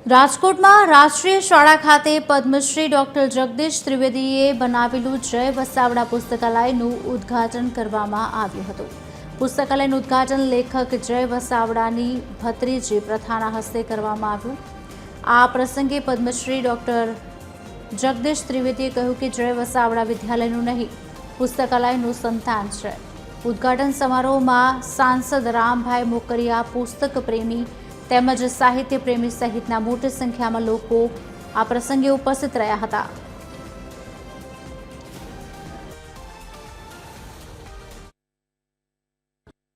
રાજકોટમાં રાષ્ટ્રીય શાળા ખાતે પદ્મશ્રી ડોક્ટર જગદીશ ત્રિવેદીએ બનાવેલું જય વસાવડા પુસ્તકાલયનું ઉદ્ઘાટન કરવામાં આવ્યું હતું। પુસ્તકાલયનું ઉદ્ઘાટન લેખક જય વસાવડાની ભત્રીજી પ્રથાના હસ્તે કરવામાં આવ્યું। આ પ્રસંગે પદ્મશ્રી ડોક્ટર જગદીશ ત્રિવેદીએ કહ્યું કે જય વસાવડા વિદ્યાલયનું નહીં, પુસ્તકાલયનું સંતાન છે। ઉદ્ઘાટન સમારોહમાં સાંસદ રામભાઈ મોકરિયા, પુસ્તક પ્રેમી તેમજ સાહિત્ય પ્રેમી સહિતના મોટી સંખ્યામાં લોકો આ પ્રસંગે ઉપસ્થિત રહ્યા હતા।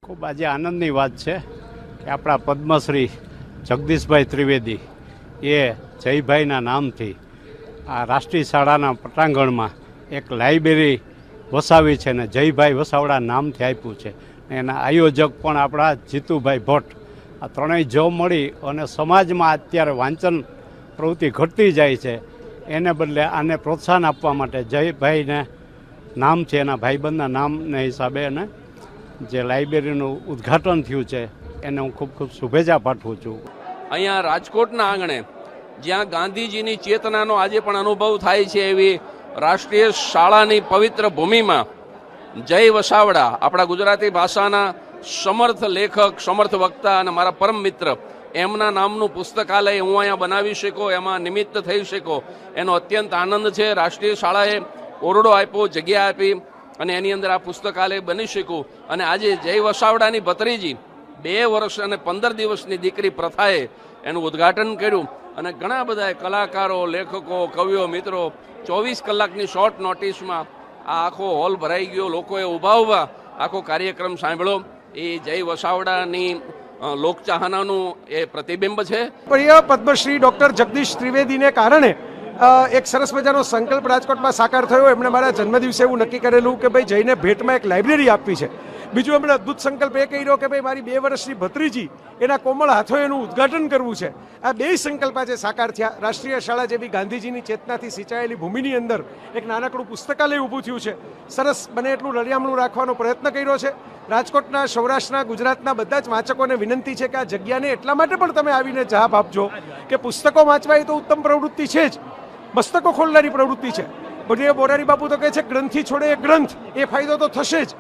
ખૂબ આજે આનંદની વાત છે કે આપણા પદ્મશ્રી જગદીશભાઈ ત્રિવેદી એ જયભાઈના નામથી આ રાષ્ટ્રીય શાળાના પટાંગણમાં એક લાઇબ્રેરી વસાવી છે ને જયભાઈ વસાવડા નામથી આપ્યું છે। એના આયોજક પણ આપણા જીતુભાઈ ભટ્ટ। આ ત્રણેય જો મળી અને સમાજમાં અત્યારે વાંચન પ્રવૃત્તિ ઘટતી જાય છે, એને બદલે આને પ્રોત્સાહન આપવા માટે જયભાઈને નામ છે એના ભાઈબંધના નામને હિસાબે અને જે લાઇબ્રેરીનું ઉદ્ઘાટન થયું છે એને હું ખૂબ ખૂબ શુભેચ્છા પાઠવું છું। અહીંયા રાજકોટના આંગણે જ્યાં ગાંધીજીની ચેતનાનો આજે પણ અનુભવ થાય છે એવી રાષ્ટ્રીય શાળાની પવિત્ર ભૂમિમાં જય વસાવડા આપણા ગુજરાતી ભાષાના સમર્થ લેખક, સમર્થ વક્તા અને મારા પરમ મિત્ર એમના નામનું પુસ્તકાલય હું અહીંયા બનાવી શકો, એમાં નિમિત્ત થઈ શકો એનો અત્યંત આનંદ છે। રાષ્ટ્રીય શાળાએ ઓરડો આપ્યો, જગ્યા આપી અને એની અંદર આ પુસ્તકાલય બની શક્યું। અને આજે જય વસાવડાની ભત્રીજી 2 વર્ષ અને 15 દિવસની દીકરી પ્રથાએ એનું ઉદ્ઘાટન કર્યું અને ઘણા બધા કલાકારો, લેખકો, કવિઓ, મિત્રો 24 કલાકની શોર્ટ નોટિસમાં આ આખો હોલ ભરાઈ ગયો। લોકોએ ઊભા આખો કાર્યક્રમ સાંભળ્યો। એ જય વસાવડાની લોકચાહનાનું એ પ્રતિબિંબ છે। પ્રિય પદ્મશ્રી ડોક્ટર જગદીશ ત્રિવેદીને કારણે એક સરસ મજાનો સંકલ્પ રાજકોટમાં સાકાર થયો। એમણે મારા જન્મદિવસે એવું નક્કી કરેલું કે ભાઈ જઈને ભેટમાં એક લાઇબ્રેરી આપવી છે। બીજું એમણે અદ્ભુત સંકલ્પ એ કર્યો કે ભાઈ મારી 2 વર્ષની ભત્રીજી એના કોમળ હાથોએ એનું ઉદ્ઘાટન કરવું છે। આ 2 સંકલ્પ આજે સાકાર થયા। રાષ્ટ્રીય શાળા જેવી ગાંધીજીની ચેતનાથી સિંચાયેલી ભૂમિની અંદર એક નાનકડું પુસ્તકાલય ઊભું થયું છે। સરસ બને એટલું રળિયામણું રાખવાનો પ્રયત્ન કર્યો છે। રાજકોટના, સૌરાષ્ટ્રના, ગુજરાતના બધા જ વાંચકોને વિનંતી છે કે આ જગ્યાને એટલા માટે પણ તમે આવીને જાપ આપજો કે પુસ્તકો વાંચવા એ તો ઉત્તમ પ્રવૃત્તિ છે જ, મસ્તકો ખોલનારી પ્રવૃત્તિ છે। મોરારી બાપુ તો કહે છે ગ્રંથિ છોડે એ ગ્રંથ, એ ફાયદો તો થશે જ।